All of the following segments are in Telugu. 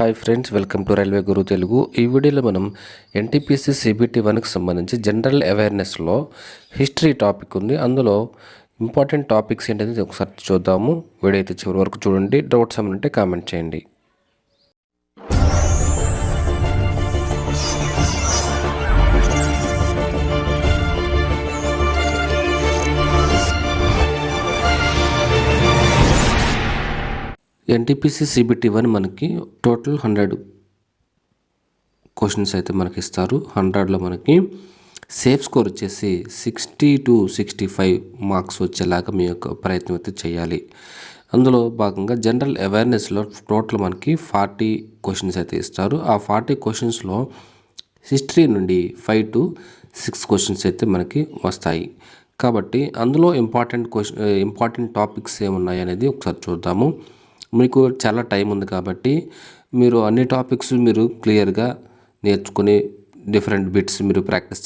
Hi friends, welcome to railway Guru Telugu. ఈ వీడియోలో మనం ఎన్టీపీసీ CBT 1కి సంబంధించి జనరల్ అవేర్నెస్లో హిస్టరీ టాపిక్ ఉంది. అందులో ఇంపార్టెంట్ టాపిక్స్ ఏంటనేది ఒకసారి చూద్దాము. వీడియో అయితే చివరి వరకు చూడండి. డౌట్స్ ఏమైనా ఉంటే కామెంట్ చేయండి. ఎన్టీపీసీ CBT 1 మనకి టోటల్ 100 క్వశ్చన్స్ అయితే మనకి ఇస్తారు. 100లో మనకి సేఫ్ స్కోర్ వచ్చేసి 60 to 65 మార్క్స్ వచ్చేలాగా మీ యొక్క ప్రయత్నం అయితే చేయాలి. అందులో భాగంగా జనరల్ అవేర్నెస్లో టోటల్ మనకి 40 క్వశ్చన్స్ అయితే ఇస్తారు. ఆ 40 క్వశ్చన్స్లో హిస్టరీ నుండి 5 to 6 క్వశ్చన్స్ అయితే మనకి వస్తాయి. కాబట్టి అందులో ఇంపార్టెంట్ టాపిక్స్ ఏమున్నాయి అనేది ఒకసారి చూద్దాము. మీకు చాలా టైం ఉంది కాబట్టి మీరు అన్ని టాపిక్స్ మీరు క్లియర్గా నేర్చుకుని డిఫరెంట్ బిట్స్ మీరు ప్రాక్టీస్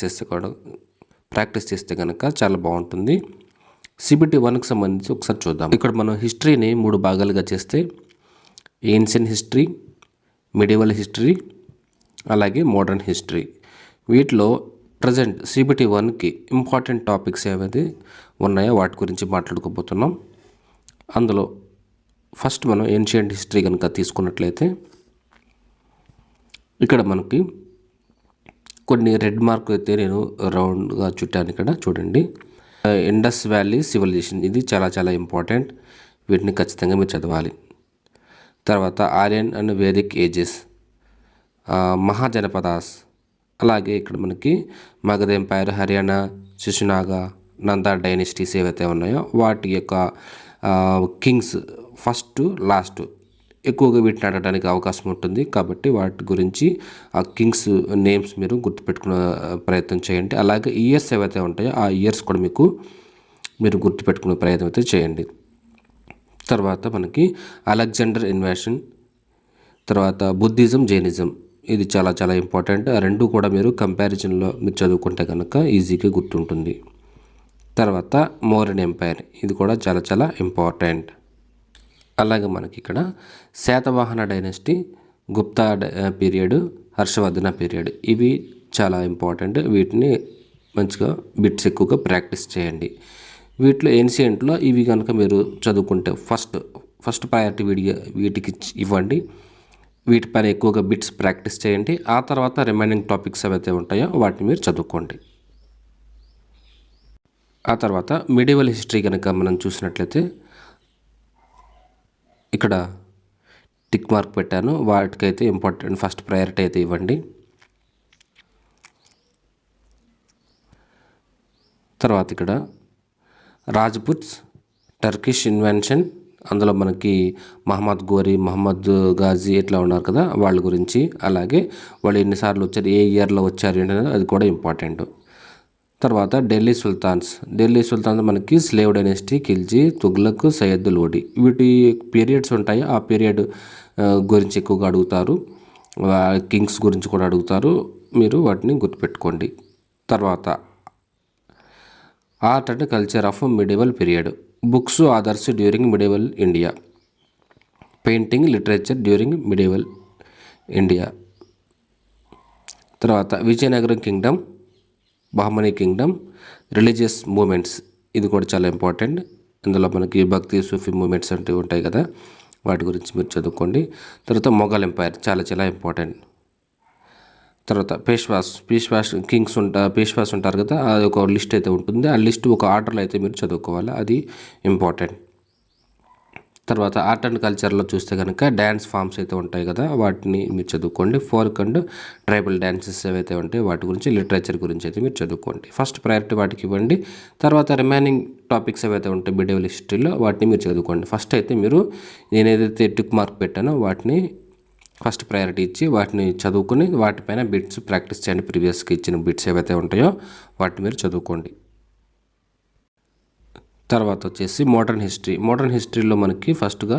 చేస్తే కనుక చాలా బాగుంటుంది. CBT 1కి సంబంధించి ఒకసారి చూద్దాం. ఇక్కడ మనం హిస్టరీని 3 భాగాలుగా చేస్తే ఏన్షియన్ హిస్టరీ, మిడివల్ హిస్టరీ, అలాగే మోడర్న్ హిస్టరీ. వీటిలో ప్రజెంట్ CBT 1కి ఇంపార్టెంట్ టాపిక్స్ ఏవైతే ఉన్నాయో వాటి గురించి మాట్లాడుకోబోతున్నాం. అందులో ఫస్ట్ మనం ఏన్షియంట్ హిస్టరీ కనుక తీసుకున్నట్లయితే ఇక్కడ మనకి కొన్ని రెడ్ మార్క్ అయితే నేను రౌండ్గా చుట్టాను. ఇక్కడ చూడండి, ఇండస్ వ్యాలీ సివిలైజేషన్, ఇది చాలా చాలా ఇంపార్టెంట్. వీటిని ఖచ్చితంగా మీరు చదవాలి. తర్వాత Aryan and Vedic ages, mahajanapadas, అలాగే ఇక్కడ మనకి మగధ ఎంపైర్, హర్యానా, శిశునాగా, నందా డైనెస్టీస్ ఏవైతే ఉన్నాయో వాటి యొక్క కింగ్స్ ఫస్ట్ లాస్ట్ ఎక్కువగా వీటిని అడగడానికి అవకాశం ఉంటుంది. కాబట్టి వాటి గురించి ఆ కింగ్స్ నేమ్స్ మీరు గుర్తుపెట్టుకునే ప్రయత్నం చేయండి. అలాగే ఇయర్స్ ఏవైతే ఉంటాయో ఆ ఇయర్స్ కూడా మీరు గుర్తుపెట్టుకునే ప్రయత్నం అయితే చేయండి. తర్వాత మనకి అలెగ్జాండర్ ఇన్వాషన్, తర్వాత బుద్ధిజం, జైనిజం, ఇది చాలా చాలా ఇంపార్టెంట్. ఆ రెండు కూడా మీరు కంపారిజన్లో మీరు చదువుకుంటే కనుక ఈజీగా గుర్తుంటుంది. తర్వాత మౌర్యన్ ఎంపైర్, ఇది కూడా చాలా చాలా ఇంపార్టెంట్. అలాగే మనకి ఇక్కడ Satavahana dynasty, Gupta period, Harshavardhana period, ఇవి చాలా ఇంపార్టెంట్. వీటిని మంచిగా బిట్స్ ఎక్కువగా ప్రాక్టీస్ చేయండి. వీటిలో ఏన్షియంట్లో ఇవి కనుక మీరు చదువుకుంటే ఫస్ట్ ప్రయారిటీ వీటికి ఇవ్వండి. వీటిపైన ఎక్కువగా బిట్స్ ప్రాక్టీస్ చేయండి. ఆ తర్వాత రిమైనింగ్ టాపిక్స్ ఏవైతే ఉంటాయో వాటిని మీరు చదువుకోండి. ఆ తర్వాత మిడివల్ హిస్టరీ కనుక మనం చూసినట్లయితే ఇక్కడ టిక్ మార్క్ పెట్టాను. వాటికైతే ఇంపార్టెంట్ ఫస్ట్ ప్రయారిటీ అయితే ఇవ్వండి. తర్వాత ఇక్కడ రాజ్పుట్స్, టర్కిష్ ఇన్వెన్షన్, అందులో మనకి మహమ్మద్ గోరీ, మహమ్మద్ గాజీ ఇట్లా ఉన్నారు కదా, వాళ్ళ గురించి, అలాగే వాళ్ళు ఎన్నిసార్లు వచ్చారు, ఏ ఇయర్లో వచ్చారు ఏంటనేది అది కూడా ఇంపార్టెంట్. తర్వాత ఢిల్లీ సుల్తాన్స్ మనకి స్లేవ్ డైనెస్టీ, ఖిల్జీ, తుగ్లక్, సయ్యద్ లోడి, వీటి పీరియడ్స్ ఉంటాయి. ఆ పీరియడ్ గురించి ఎక్కువగా అడుగుతారు. కింగ్స్ గురించి కూడా అడుగుతారు. మీరు వాటిని గుర్తుపెట్టుకోండి. తర్వాత art and culture of medieval period, books, authors during medieval India, painting, literature during medieval India. తర్వాత Vijayanagaram kingdom, Bahmani kingdom, religious movements, ఇది కూడా చాలా ఇంపార్టెంట్. ఇందులో మనకి భక్తి, సూఫీ మూమెంట్స్ అంటే ఉంటాయి కదా, వాటి గురించి మీరు చదువుకోండి. తర్వాత మొఘల్ ఎంపైర్ చాలా చాలా ఇంపార్టెంట్. తర్వాత పేష్వాస్ పేష్వాస్ ఉంటారు కదా, అది ఒక లిస్ట్ అయితే ఉంటుంది. ఆ లిస్ట్ ఒక ఆర్డర్లో అయితే మీరు చదువుకోవాలి, అది ఇంపార్టెంట్. తర్వాత ఆర్ట్ అండ్ కల్చర్లో చూస్తే కనుక డ్యాన్స్ ఫామ్స్ అయితే ఉంటాయి కదా, వాటిని మీరు చదువుకోండి. ఫోల్క్ అండ్ ట్రైబల్ డ్యాన్సెస్ ఏవైతే ఉంటాయి వాటి గురించి, లిటరేచర్ గురించి అయితే మీరు చదువుకోండి. ఫస్ట్ ప్రయారిటీ వాటికి ఇవ్వండి. తర్వాత రిమైనింగ్ టాపిక్స్ ఏవైతే ఉంటాయి మిడివల్ హిస్టరీలో వాటిని మీరు చదువుకోండి. ఫస్ట్ అయితే మీరు నేను ఏదైతే టిక్ మార్క్ పెట్టానో వాటిని ఫస్ట్ ప్రయారిటీ ఇచ్చి వాటిని చదువుకుని వాటిపైన బిట్స్ ప్రాక్టీస్ చేయండి. ప్రీవియస్గా ఇచ్చిన బిట్స్ ఏవైతే ఉంటాయో వాటిని మీరు చదువుకోండి. తర్వాత వచ్చేసి మోడర్న్ హిస్టరీలో మనకి ఫస్ట్గా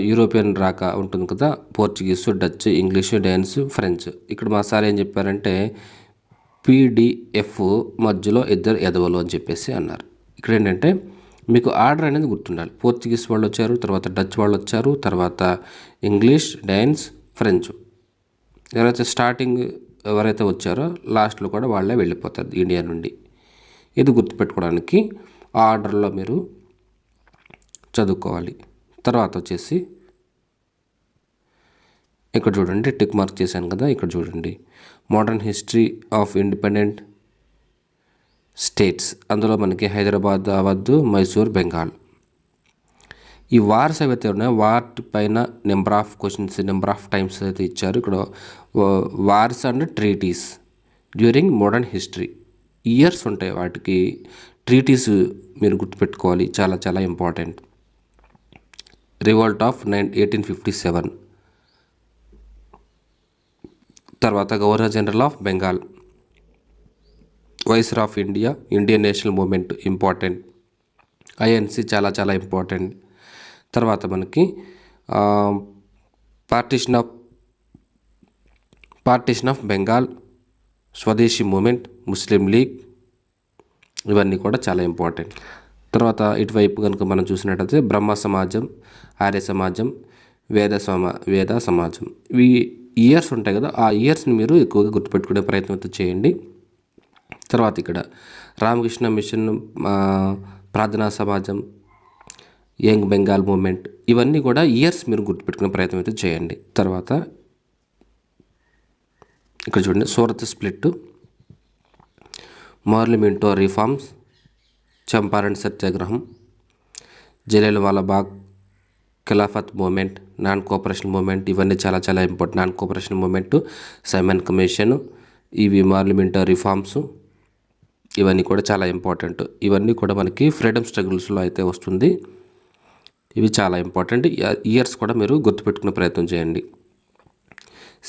యూరోపియన్ రాక ఉంటుంది కదా, Portuguese, Dutch, English, dance, French. ఇక్కడ మా సార్ ఏం చెప్పారంటే PDF మధ్యలో ఇద్దరు ఎదవలు అని చెప్పేసి అన్నారు. ఇక్కడ ఏంటంటే మీకు ఆర్డర్ అనేది గుర్తుండాలి. పోర్చుగీస్ వాళ్ళు వచ్చారు, తర్వాత డచ్ వాళ్ళు వచ్చారు, తర్వాత ఇంగ్లీష్, డాన్స్, ఫ్రెంచ్. ఎవరైతే స్టార్టింగ్ ఎవరైతే వచ్చారో లాస్ట్లో కూడా వాళ్ళే వెళ్ళిపోతారు ఇండియా నుండి. ఇది గుర్తుపెట్టుకోవడానికి ఆ ఆర్డర్లో మీరు చదువుకోవాలి. తర్వాత వచ్చేసి ఇక్కడ చూడండి, టిక్ మార్క్ చేశాను కదా, ఇక్కడ చూడండి modern history of independent states. అందులో మనకి హైదరాబాద్, అవధ్, మైసూర్, బెంగాల్. ఈ వార్స్ ఏవైతే ఉన్నాయో వాటి పైన number of questions, number of times అయితే ఇచ్చారు. ఇక్కడ wars and treaties during modern history years ఉంటాయి వాటికి. ట్రీటీస్ మీరు గుర్తుపెట్టుకోవాలి, చాలా చాలా ఇంపార్టెంట్. Revolt of 1857. తర్వాత governor general of Bengal, viceroy of India, Indian national movement important. INC చాలా చాలా ఇంపార్టెంట్. తర్వాత మనకి పార్టీషన్ ఆఫ్ బెంగాల్, స్వదేశీ మూమెంట్, ముస్లిం లీగ్, ఇవన్నీ కూడా చాలా ఇంపార్టెంట్. తర్వాత ఇటువైపు కనుక మనం చూసినట్టయితే బ్రహ్మ సమాజం, ఆర్య సమాజం, వేద సమాజం. ఇవి ఇయర్స్ ఉంటాయి కదా, ఆ ఇయర్స్ని మీరు ఎక్కువగా గుర్తుపెట్టుకునే ప్రయత్నం అయితే చేయండి. తర్వాత ఇక్కడ రామకృష్ణ మిషన్, ప్రార్థనా సమాజం, యంగ్ బెంగాల్ మూమెంట్, ఇవన్నీ కూడా ఇయర్స్ మీరు గుర్తుపెట్టుకునే ప్రయత్నం అయితే చేయండి. తర్వాత ఇక్కడ చూడండి, Surat split, Morley Minto reforms, Champaran Satyagraha, Jallianwala Bagh, Khilafat movement, non cooperation movement, ఇవన్నీ చాలా చాలా important. Non cooperation movement, Simon commission, ఇవి పార్లమెంటరీ రిఫార్మ్స్, ఇవన్నీ కూడా చాలా ఇంపార్టెంట్. ఇవన్నీ కూడా మనకి ఫ్రీడమ్ స్ట్రగుల్స్లో అయితే వస్తుంది. ఇవి చాలా ఇంపార్టెంట్. ఇయర్స్ కూడా మీరు గుర్తుపెట్టుకునే ప్రయత్నం చేయండి.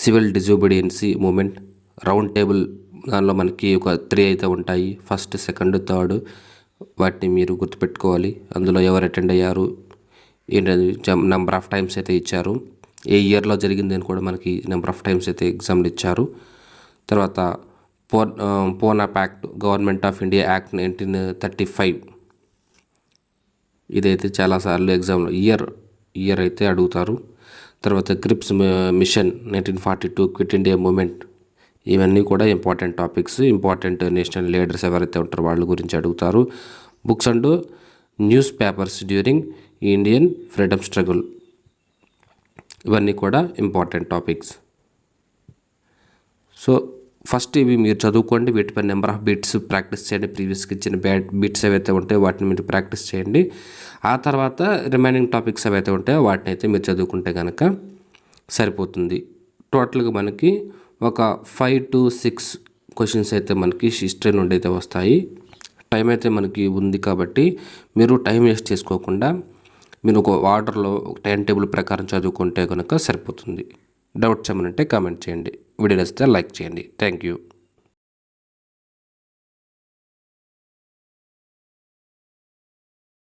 సివిల్ డిజోబీడియన్సీ మూమెంట్, రౌండ్ టేబుల్, దానిలో మనకి ఒక 3 అయితే ఉంటాయి, ఫస్ట్, సెకండ్, థర్డ్. వాటిని మీరు గుర్తుపెట్టుకోవాలి. అందులో ఎవరు అటెండ్ అయ్యారు, ఏంటది, నెంబర్ ఆఫ్ టైమ్స్ అయితే ఇచ్చారు, ఏ ఇయర్లో జరిగింది అని కూడా మనకి నెంబర్ ఆఫ్ టైమ్స్ అయితే ఎగ్జామ్లు ఇచ్చారు. తర్వాత Poona pact, government of India act 1935. ఇదైతే చాలాసార్లు ఎగ్జామ్లో ఇయర్ అయితే అడుగుతారు. తర్వాత క్రిప్స్ మిషన్ 1942, క్విట్ ఇండియా మూమెంట్, ఇవన్నీ కూడా important topics. Important national leaders ఎవరైతే ఉంటారో వాళ్ళ గురించి అడుగుతారు. Books and news papers during Indian freedom struggle, ఇవన్నీ కూడా ఇంపార్టెంట్ టాపిక్స్. సో ఫస్ట్ ఇవి మీరు చదువుకోండి, వీటిపై నెంబర్ ఆఫ్ బిట్స్ ప్రాక్టీస్ చేయండి. ప్రీవియస్కి ఇచ్చిన బిట్స్ ఏవైతే ఉంటాయో వాటిని మీరు ప్రాక్టీస్ చేయండి. ఆ తర్వాత రిమైనింగ్ టాపిక్స్ ఏవైతే ఉంటాయో వాటిని అయితే మీరు చదువుకుంటే కనుక సరిపోతుంది. టోటల్గా మనకి ఒక 5 to 6 క్వశ్చన్స్ అయితే మనకి హిస్టరీ నుండి అయితే వస్తాయి. టైం అయితే మనకి ఉంది కాబట్టి మీరు టైం వేస్ట్ చేసుకోకుండా మీరు ఒక ఆర్డర్లో ఒక టైం టేబుల్ ప్రకారం చదువుకుంటే కనుక సరిపోతుంది. డౌట్స్ ఏమైనా ఉంటే కామెంట్ చేయండి. వీడియో నచ్చితే లైక్ చేయండి. Thank you.